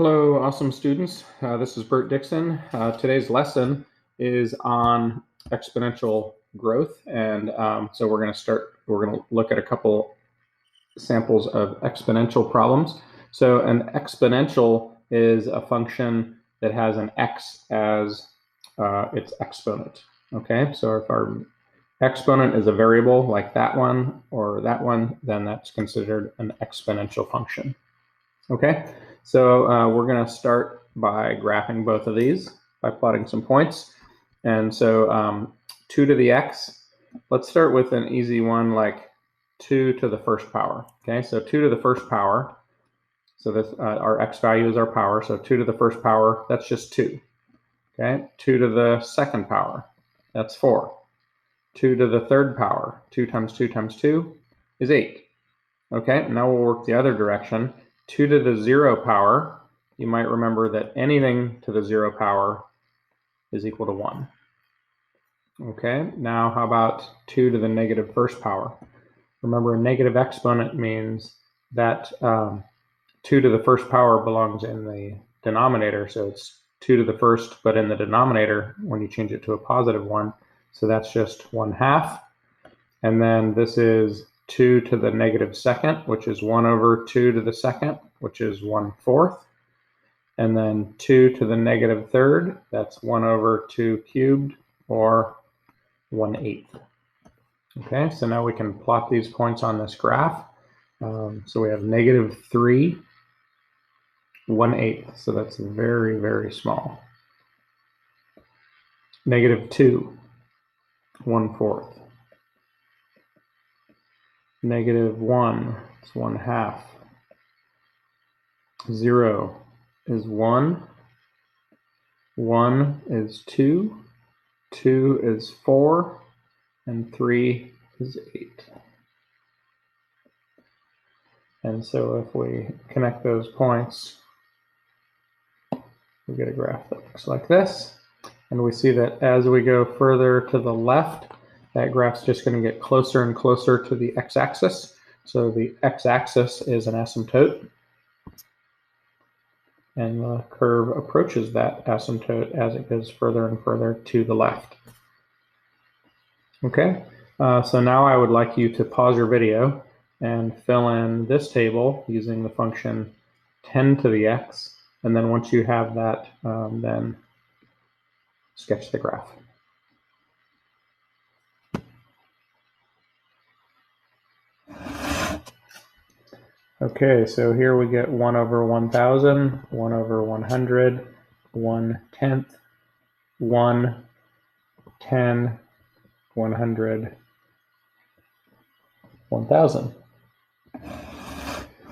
Hello, awesome students. This is Bert Dixon. Today's lesson is on exponential growth, and so we're going to look at a couple samples of exponential problems. So an exponential is a function that has an x as its exponent. Okay, so if our exponent is a variable like that one or that one, then that's considered an exponential function. Okay, so we're going to start by graphing both of these by plotting some points. And so 2 to the x, let's start with an easy one like 2 to the first power. Okay, so 2 to the first power, so this our x value is our power, so 2 to the first power, that's just 2. Okay, 2 to the second power, that's 4. 2 to the third power, 2 times 2 times 2 is 8. Okay, now we'll work the other direction. 2 to the 0 power, you might remember that anything to the 0 power is equal to 1. Okay, now how about 2 to the negative first power? Remember, a negative exponent means that 2 to the first power belongs in the denominator, so it's 2 to the first, but in the denominator when you change it to a positive 1, so that's just 1/2. And then this is 2 to the negative second, which is 1 over 2 to the second, which is 1/4. And then 2 to the negative third, that's 1 over 2 cubed, or 1/8. Okay, so now we can plot these points on this graph. So we have -3, 1/8, so that's very, very small. -2, 1/4. -1 is 1/2. 0 is 1. 1 is 2. 2 is 4. And 3 is 8. And so if we connect those points, we get a graph that looks like this. And we see that as we go further to the left, that graph's just going to get closer and closer to the x-axis. So the x-axis is an asymptote, and the curve approaches that asymptote as it goes further and further to the left. Okay, so now I would like you to pause your video and fill in this table using the function 10 to the x, and then once you have that, then sketch the graph. Okay, so here we get 1 over 1,000, 1 over 100, 1/10, 1, 10, 100, 1,000.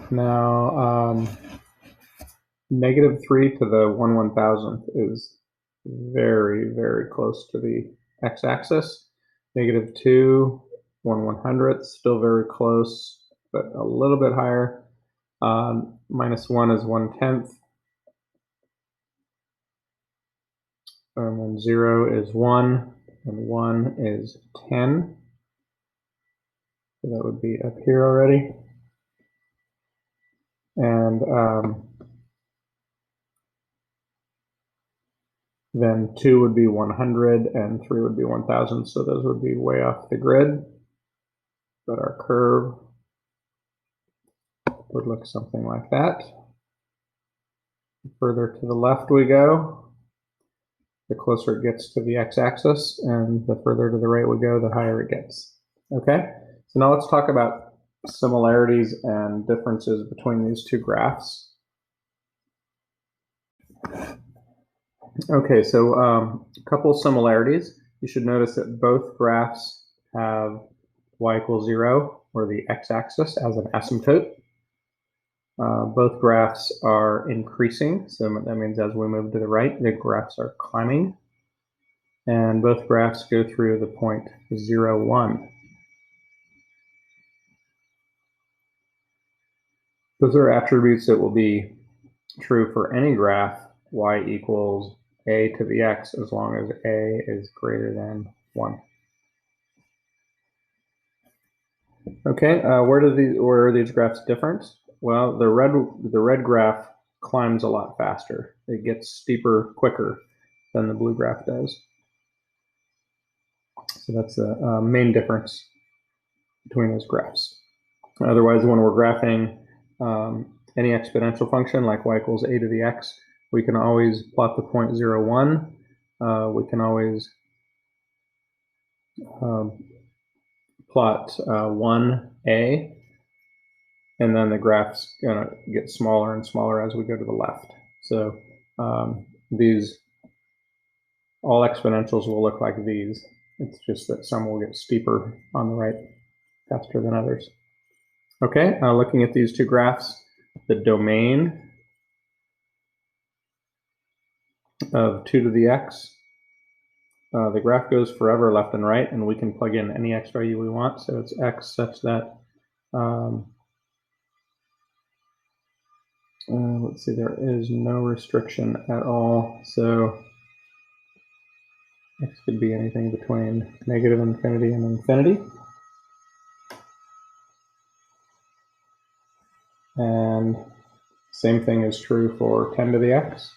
Now, -3 to the 1/1000th is very, very close to the x-axis. -2, 1/100th, still very close, but a little bit higher. -1 is 1/10. And then 0 is 1, and 1 is 10. So that would be up here already. And then 2 would be 100, and 3 would be 1,000. So those would be way off the grid. But our curve would look something like that. The further to the left we go, the closer it gets to the x-axis, and the further to the right we go, the higher it gets. Okay, so now let's talk about similarities and differences between these two graphs. Okay, so a couple similarities. You should notice that both graphs have y equals 0, or the x-axis, as an asymptote. Both graphs are increasing, so that means as we move to the right, the graphs are climbing. And both graphs go through the point 0, 1. Those are attributes that will be true for any graph y equals a to the x, as long as a is greater than 1. Okay, where are these graphs different? Well, the red graph climbs a lot faster. It gets steeper quicker than the blue graph does. So that's the main difference between those graphs. Otherwise, when we're graphing any exponential function like y equals a to the x, we can always plot the point 0, 1. We can always plot 1a, and then the graph's going to get smaller and smaller as we go to the left. So all exponentials will look like these. It's just that some will get steeper on the right faster than others. Okay, looking at these two graphs, the domain of 2 to the x, the graph goes forever left and right, and we can plug in any x value we want. So it's x such that, let's see, there is no restriction at all. So x could be anything between negative infinity and infinity. And same thing is true for 10 to the x.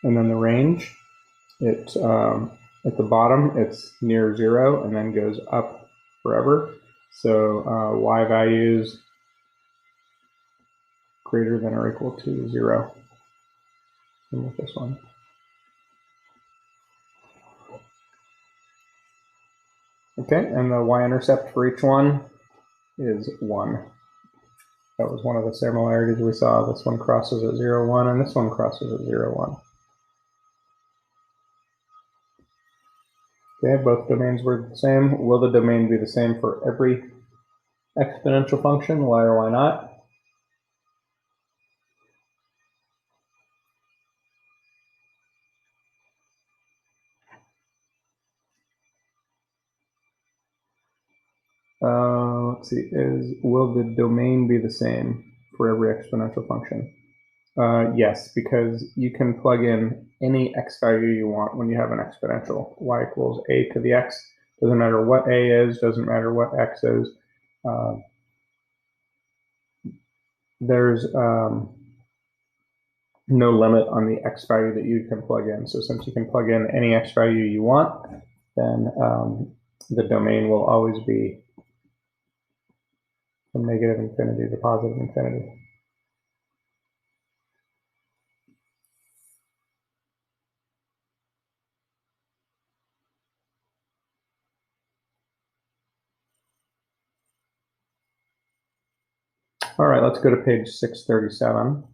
And then the range, at the bottom, it's near 0 and then goes up forever. So y values greater than or equal to 0. And with this one. Okay, and the y-intercept for each one is 1. That was one of the similarities we saw. This one crosses at 0, 1, and this one crosses at 0, 1. Okay, both domains were the same. Will the domain be the same for every exponential function? Why or why not? Let's see, will the domain be the same for every exponential function? Yes, because you can plug in any x value you want when you have an exponential. Y equals a to the x. Doesn't matter what a is, doesn't matter what x is. There's no limit on the x value that you can plug in. So since you can plug in any x value you want, then the domain will always be from negative infinity to positive infinity. All right, let's go to page 637.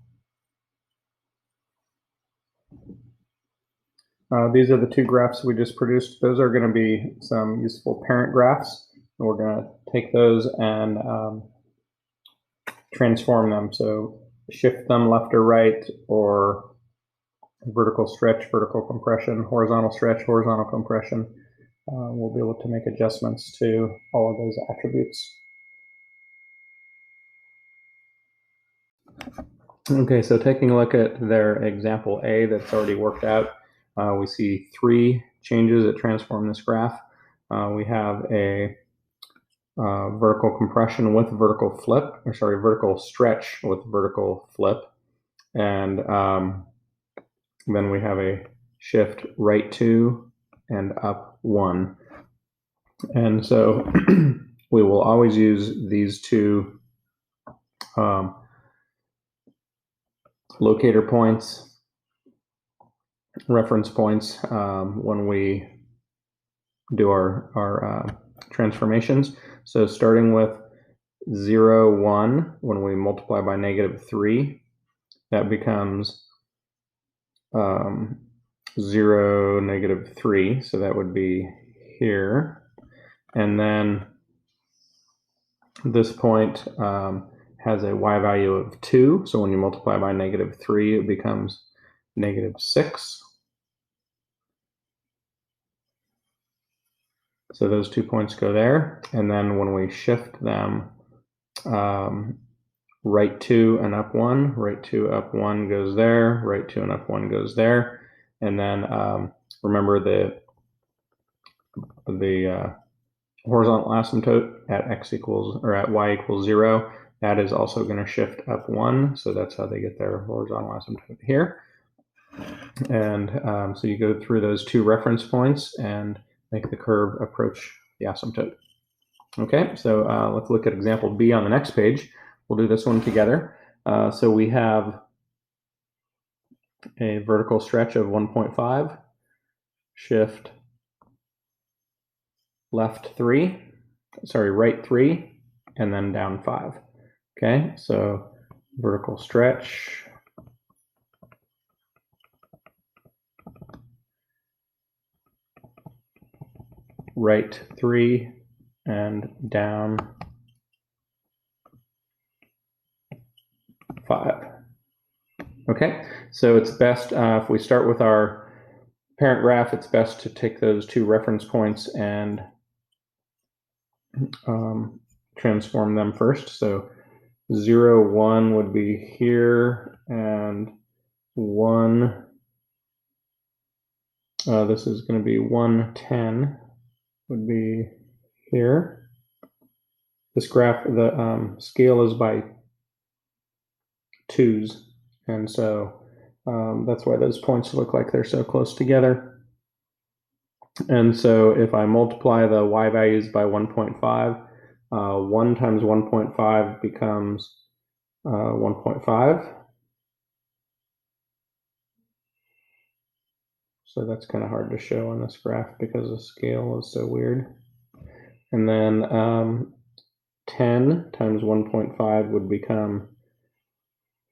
These are the two graphs we just produced. Those are going to be some useful parent graphs. And we're going to take those and transform them. So shift them left or right, or vertical stretch, vertical compression, horizontal stretch, horizontal compression. We'll be able to make adjustments to all of those attributes. Okay, so taking a look at their example A that's already worked out, we see 3 changes that transform this graph. We have a vertical compression with vertical flip, or sorry, vertical stretch with vertical flip. And then we have a shift right 2 and up 1. And so we will always use these two locator points, reference points, when we do our transformations. So starting with 0, 1, when we multiply by negative 3, that becomes 0, negative 3. So that would be here. And then this point has a y value of 2. So when you multiply by negative 3, it becomes negative 6. So those 2 points go there. And then when we shift them, right 2 and up 1, right 2 up 1 goes there, right 2 and up 1 goes there. And then remember the horizontal asymptote at x equals, or at y equals 0, that is also going to shift up 1. So that's how they get their horizontal asymptote here. And so you go through those two reference points and make the curve approach the asymptote. Okay, so let's look at example B on the next page. We'll do this one together. So we have a vertical stretch of 1.5, shift right 3, and then down 5. Okay, so vertical stretch, right 3, and down 5. Okay, so it's best, if we start with our parent graph, it's best to take those two reference points and transform them first. So 0, 1 would be here, and 1, this is going to be 110 would be here. This graph, the scale is by 2s, and so that's why those points look like they're so close together. And so if I multiply the y values by 1.5, 1 times 1.5 becomes 1.5. So that's kind of hard to show on this graph because the scale is so weird. And then 10 times 1.5 would become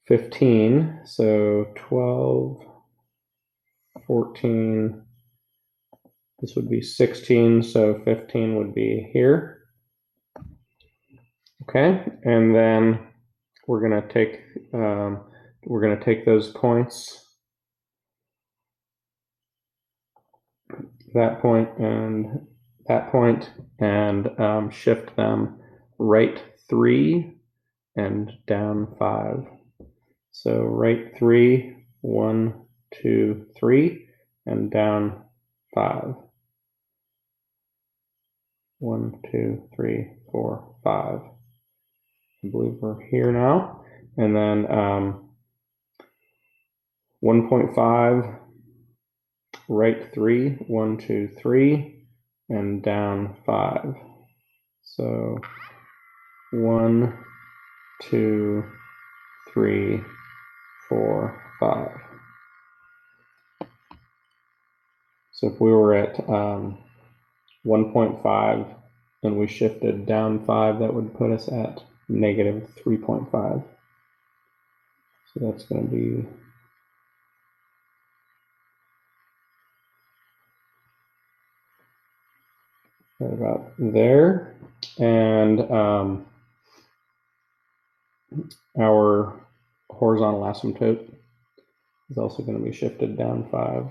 15. So 12, 14, this would be 16. So 15 would be here. Okay, and then we're going to take those points, that point and that point, and shift them right 3 and down 5. So right 3, 1, 2, 3, and down 5. 1, 2, 3, 4, 5. I believe we're here now. And then 1.5, right 3, 1, 2, 3, and down 5. So 1, 2, 3, 4, 5. So if we were at 1.5 and we shifted down 5, that would put us at negative 3.5. So that's going to be right about there. And our horizontal asymptote is also going to be shifted down 5.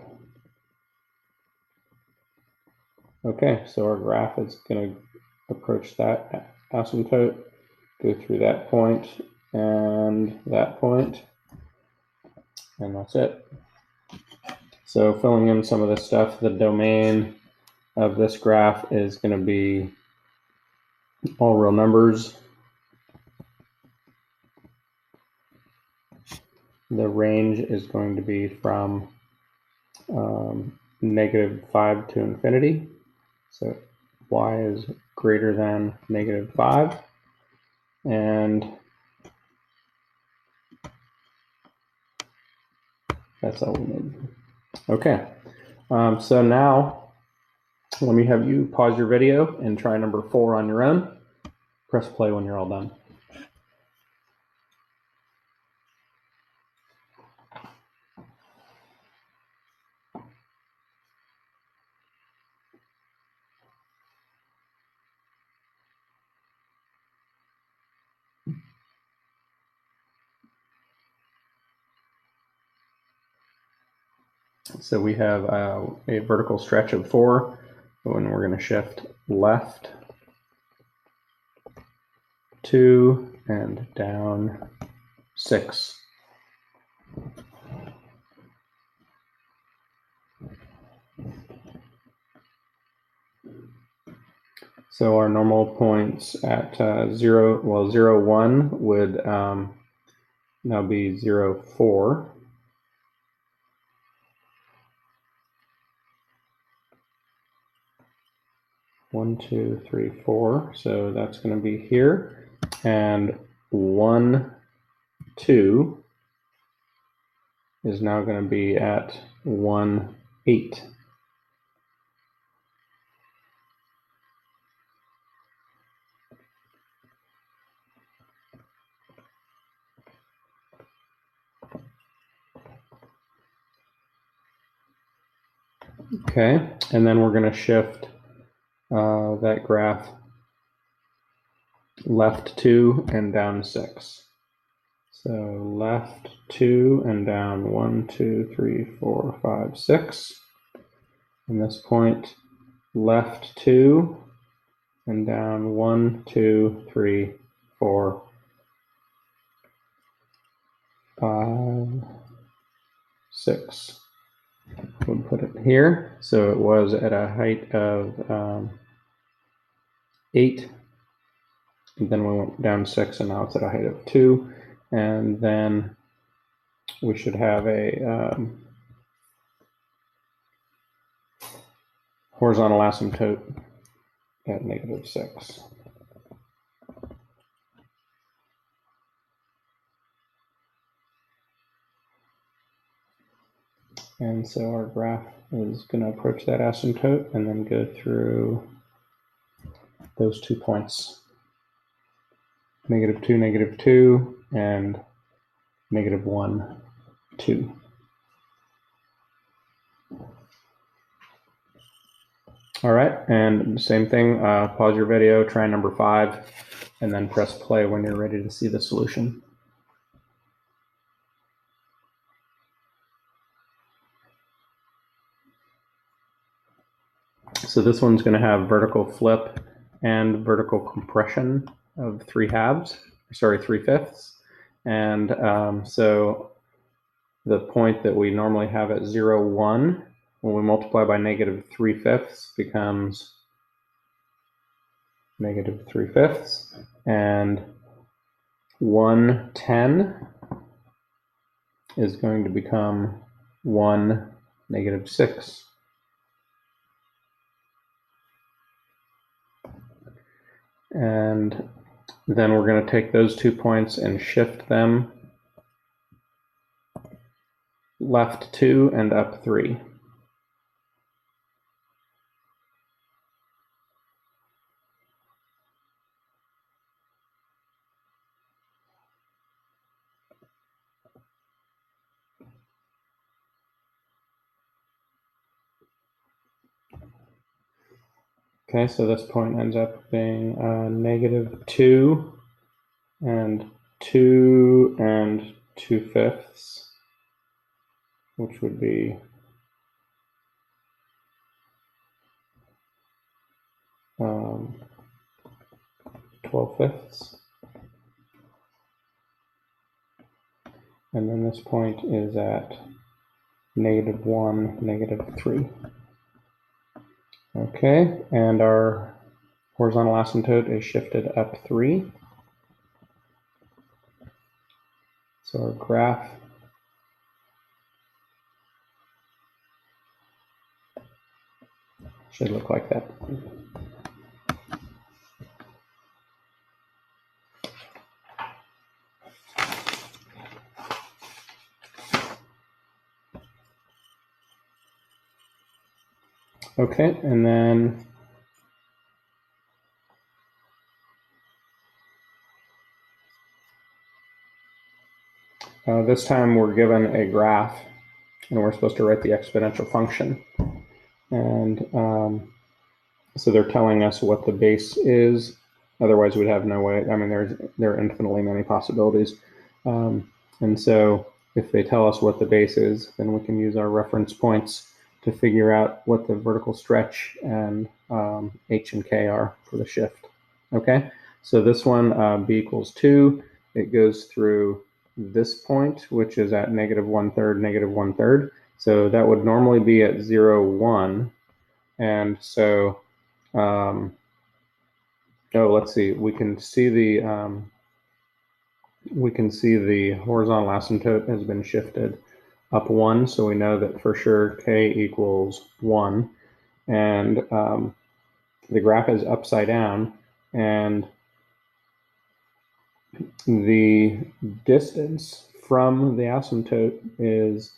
Okay, so our graph is going to approach that asymptote, go through that point, and that's it. So filling in some of this stuff, the domain of this graph is going to be all real numbers. The range is going to be from -5 to infinity. So y is greater than -5. And that's all we need. Okay, so now let me have you pause your video and try number 4 on your own. Press play when you're all done. So we have a vertical stretch of 4, and we're going to shift left 2 and down 6. So our normal points at 0, 1 would now be 0, 4. One, 2, 3, 4. So that's going to be here. And 1, 2 is now going to be at 1, 8. Okay, and then we're going to shift that graph left 2 and down 6. So left 2 and down 1, 2, 3, 4, 5, 6. And this point, left 2 and down 1, 2, 3, 4, 5, 6. We'll put it here. So it was at a height of 8. And then we went down 6, and now it's at a height of 2. And then we should have a horizontal asymptote at -6. And so our graph is going to approach that asymptote and then go through those 2 points, -2, -2, and -1, 2. All right, and same thing, pause your video, try number 5, and then press play when you're ready to see the solution. So this one's going to have vertical flip and vertical compression of 3/5. And so the point that we normally have at 0, 1, when we multiply by -3/5 becomes -3/5, and 1, 10 is going to become 1, -6. And then we're going to take those 2 points and shift them left 2 and up 3. Okay, so this point ends up being -2 and 2 and 2/5, which would be 12/5. And then this point is at -1, -3. Okay, and our horizontal asymptote is shifted up 3. So our graph should look like that. Okay, and then this time we're given a graph, and we're supposed to write the exponential function. And so they're telling us what the base is. Otherwise, we'd have no way. I mean, there are infinitely many possibilities. And so if they tell us what the base is, then we can use our reference points to figure out what the vertical stretch and h and k are for the shift. Okay, so this one, b equals 2, it goes through this point, which is at -1/3, -1/3. So that would normally be at 0, 1. And so Oh, let's see. We can see the horizontal asymptote has been shifted up 1, so we know that for sure k equals 1, and the graph is upside down, and the distance from the asymptote is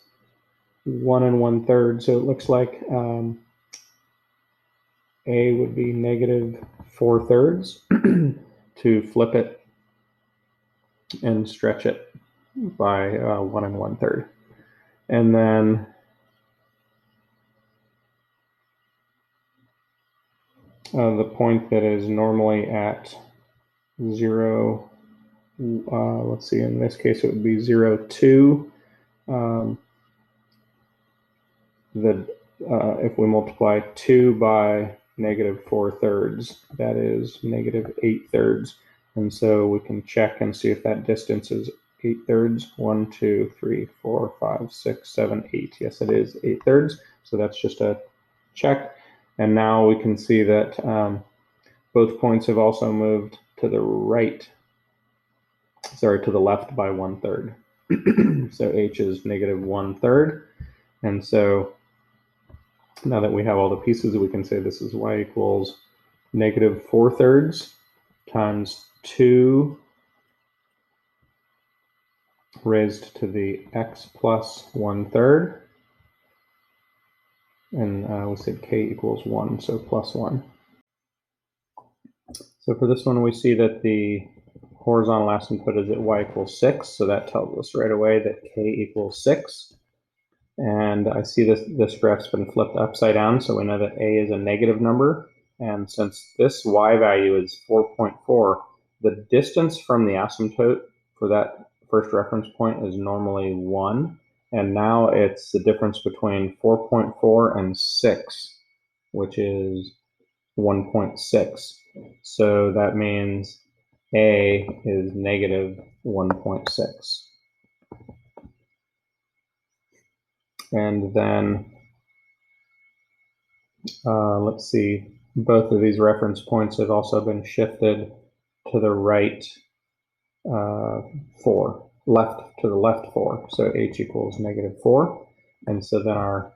1 1/3, so it looks like A would be -4/3 to flip it and stretch it by 1 1/3. And then the point that is normally at 0, let's see, in this case it would be 0, 2. If we multiply 2 by -4/3, that is -8/3. And so we can check and see if that distance is 8/3. 1, 2, 3, 4, 5, 6, 7, 8. Yes, it is 8/3. So that's just a check. And now we can see that both points have also moved to the right, to the left by 1/3. So h is -1/3. And so now that we have all the pieces, we can say this is y equals -4/3 times 2 raised to the x plus 1/3. And we said k equals 1, so plus 1. So for this one, we see that the horizontal asymptote is at y equals 6, so that tells us right away that k equals 6. And I see this graph's been flipped upside down, so we know that a is a negative number. And since this y value is 4.4, the distance from the asymptote for that first reference point is normally 1. And now it's the difference between 4.4 and 6, which is 1.6. So that means a is -1.6. And then let's see, both of these reference points have also been shifted to the right 4, left to the left 4. So h equals -4. And so then our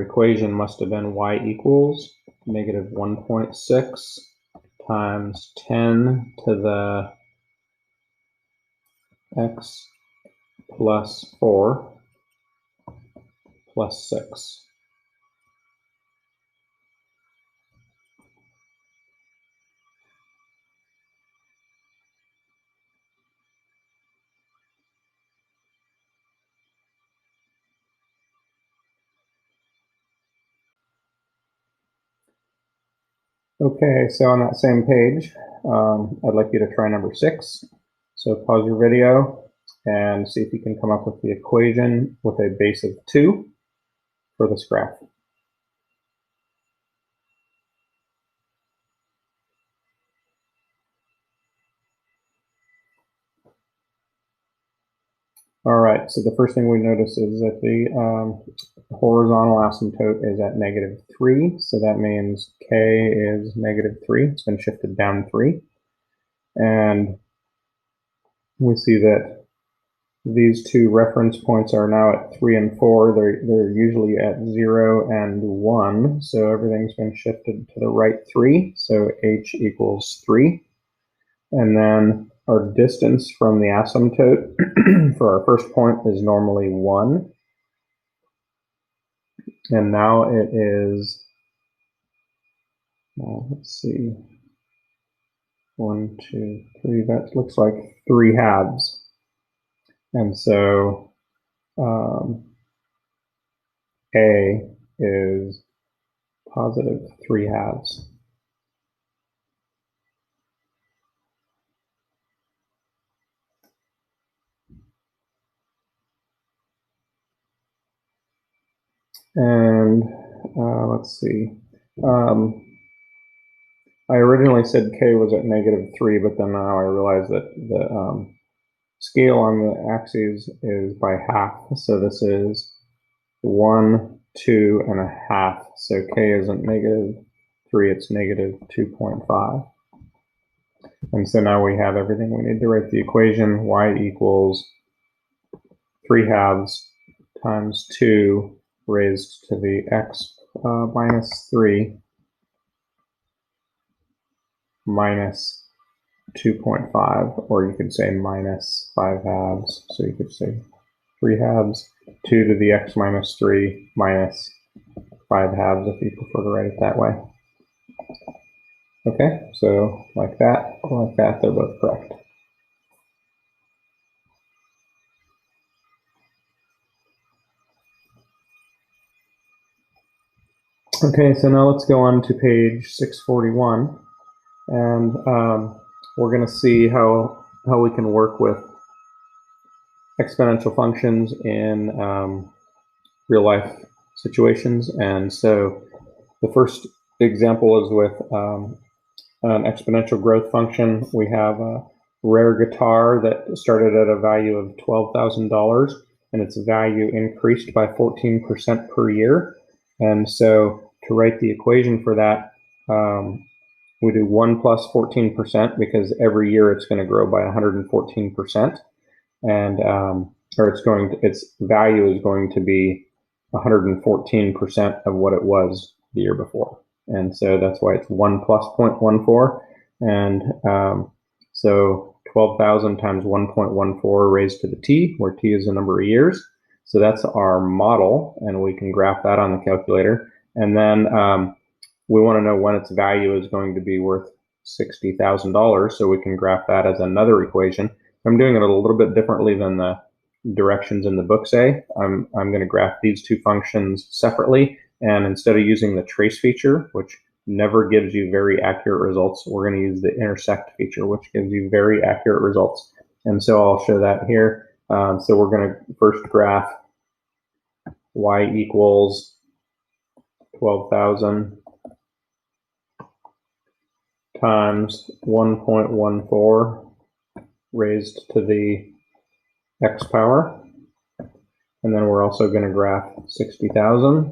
equation must have been y equals -1.6 times 10 to the x plus 4 plus 6. Okay, so on that same page, I'd like you to try number 6. So pause your video and see if you can come up with the equation with a base of 2 for this graph. All right, so the first thing we notice is that the horizontal asymptote is at -3, so that means k is -3. It's been shifted down 3. And we see that these two reference points are now at 3 and 4. They're usually at 0 and 1, so everything's been shifted to the right 3, so h equals 3. And then our distance from the asymptote for our first point is normally 1. And now it is, let's see, 1, 2, 3, that looks like 3/2. And so A is +3/2. And let's see. I originally said k was at -3, but then now I realize that the scale on the axes is by half. So this is 1, 2, and a half. So k isn't 3, it's negative 2.5. And so now we have everything we need to write the equation. Y equals 3 halves times 2 raised to the x minus 3 minus 2.5, or you could say minus 5 halves. So you could say 3 halves, 2 to the x minus 3 minus 5 halves if you prefer to write it that way. Okay, so like that, or like that, they're both correct. Okay, so now let's go on to page 641, and we're going to see how we can work with exponential functions in real life situations. And so the first example is with an exponential growth function. We have a rare guitar that started at a value of $12,000, and its value increased by 14% per year. And so to write the equation for that, we do 1 plus 14%, because every year it's going to grow by 114%, and its value is going to be 114% of what it was the year before. And so that's why it's 1 plus 0.14. And so 12,000 times 1.14 raised to the t, where t is the number of years. So that's our model, and we can graph that on the calculator. And then we want to know when its value is going to be worth $60,000, so we can graph that as another equation. I'm doing it a little bit differently than the directions in the book say. I'm going to graph these two functions separately, and instead of using the trace feature, which never gives you very accurate results, we're going to use the intersect feature, which gives you very accurate results. And so I'll show that here. So we're going to first graph y equals 12,000 times 1.14 raised to the x power. And then we're also going to graph 60,000.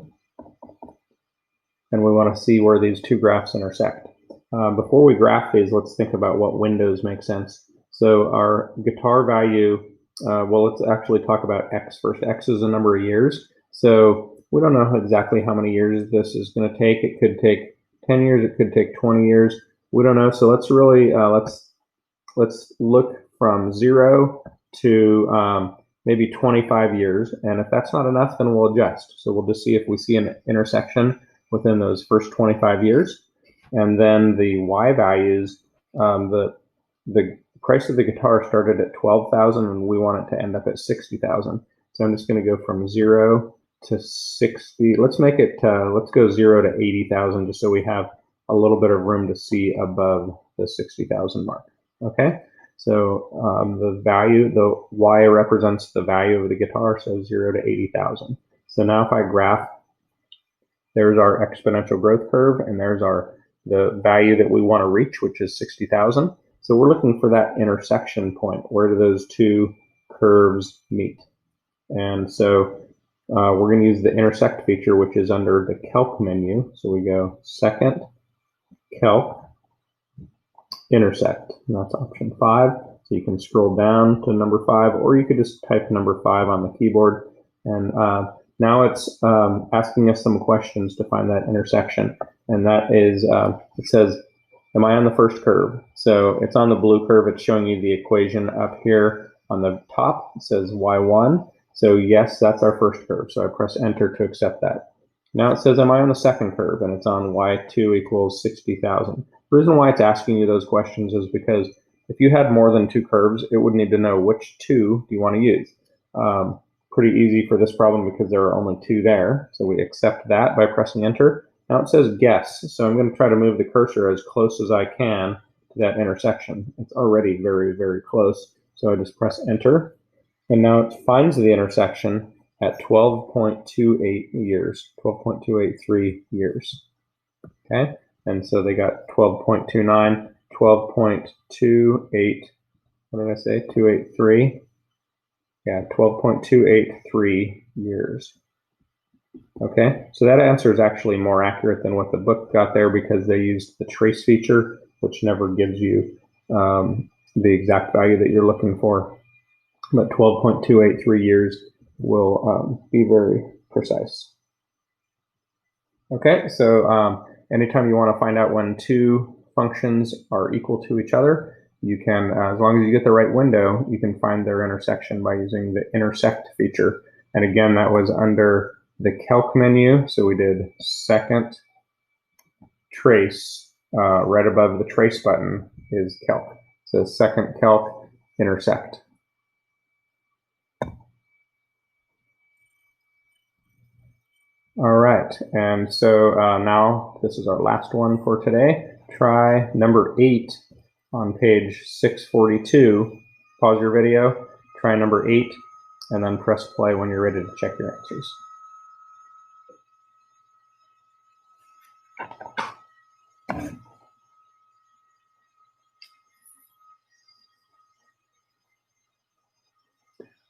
And we want to see where these two graphs intersect. Before we graph these, let's think about what windows make sense. So our guitar value, well, let's actually talk about x first. X is the number of years. So we don't know exactly how many years this is going to take. It could take 10 years. It could take 20 years. We don't know. So let's really, let's look from 0 to maybe 25 years. And if that's not enough, then we'll adjust. So we'll just see if we see an intersection within those first 25 years. And then the y values, the price of the guitar started at 12,000, and we want it to end up at 60,000. So I'm just going to go from 0 to 60. Let's make it, let's go 0 to 80,000, just so we have a little bit of room to see above the 60,000 mark. Okay, so the value, the y represents the value of the guitar, so 0 to 80,000. So now if I graph, there's our exponential growth curve, and there's the value that we want to reach, which is 60,000. So we're looking for that intersection point. Where do those two curves meet? And so we're going to use the intersect feature, which is under the calc menu. So we go second, calc, intersect, and that's option 5. So you can scroll down to number 5, or you could just type number 5 on the keyboard. And now it's asking us some questions to find that intersection. And that is, it says, am I on the first curve? So it's on the blue curve. It's showing you the equation up here on the top. It says y1. So yes, that's our first curve. So I press enter to accept that. Now it says, am I on the second curve? And it's on y2 equals 60,000. The reason why it's asking you those questions is because if you had more than 2 curves, it would need to know which 2 do you want to use. Pretty easy for this problem because there are only 2 there. So we accept that by pressing enter. Now it says guess. So I'm going to try to move the cursor as close as I can to that intersection. It's already very, very close. So I just press enter. And now it finds the intersection at 12.28 years, 12.283 years. Okay. And so they got 12.29, 12.28, what did I say, 283? Yeah, 12.283 years. Okay, so that answer is actually more accurate than what the book got there because they used the trace feature, which never gives you the exact value that you're looking for. But 12.283 years will be very precise. Okay, so anytime you want to find out when two functions are equal to each other, you can, as long as you get the right window, you can find their intersection by using the intersect feature. And again, that was under the calc menu. So we did second trace, right above the trace button is calc. So second calc intersect. All right, and so now this is our last one for today. Try number 8 on page 642. Pause your video, try number 8, and then press play when you're ready to check your answers.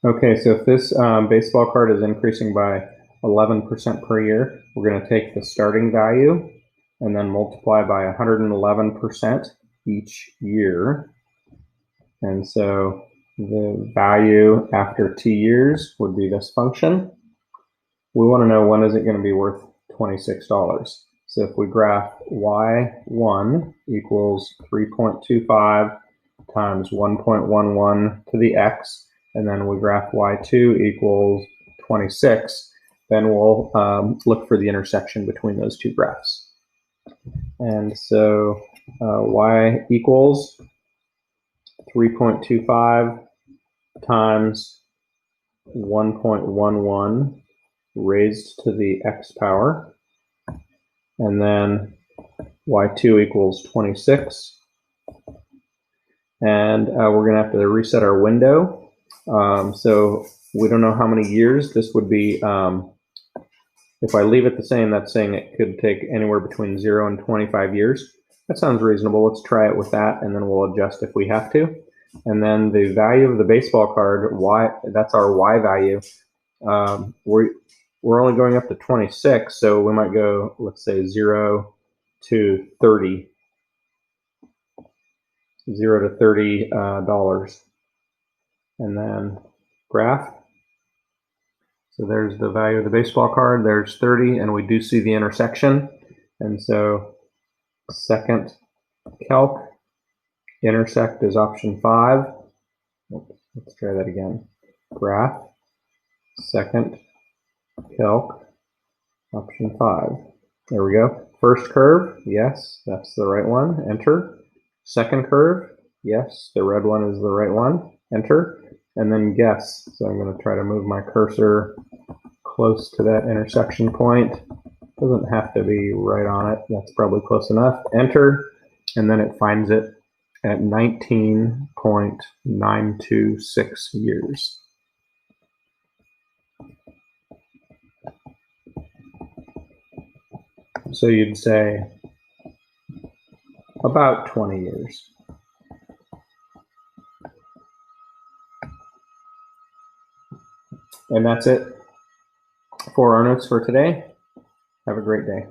Okay, so if this baseball card is increasing by 11% per year, we're going to take the starting value and then multiply by 111% each year. And so the value after 2 years would be this function. We want to know when is it going to be worth $26. So if we graph y1 equals 3.25 times 1.11 to the x, and then we graph y2 equals 26, then we'll look for the intersection between those two graphs. And so y equals 3.25 times 1.11 raised to the x power, and then y2 equals 26. And we're going to have to reset our window. So we don't know how many years this would be. If I leave it the same, that's saying it could take anywhere between 0 and 25 years. That sounds reasonable. Let's try it with that, and then we'll adjust if we have to. And then the value of the baseball card, y, that's our y value. We're only going up to 26, so we might go, let's say, 0 to 30. $0 to $30, and then graph. So there's the value of the baseball card, there's 30, and we do see the intersection. And so second calc, intersect is option 5. Let's try that again. Graph, second calc, option 5. There we go. First curve, yes, that's the right one, enter. Second curve, yes, the red one is the right one, enter. And then guess. So I'm going to try to move my cursor close to that intersection point. Doesn't have to be right on it. That's probably close enough. Enter. And then it finds it at 19.926 years. So you'd say about 20 years. And that's it for our notes for today. Have a great day.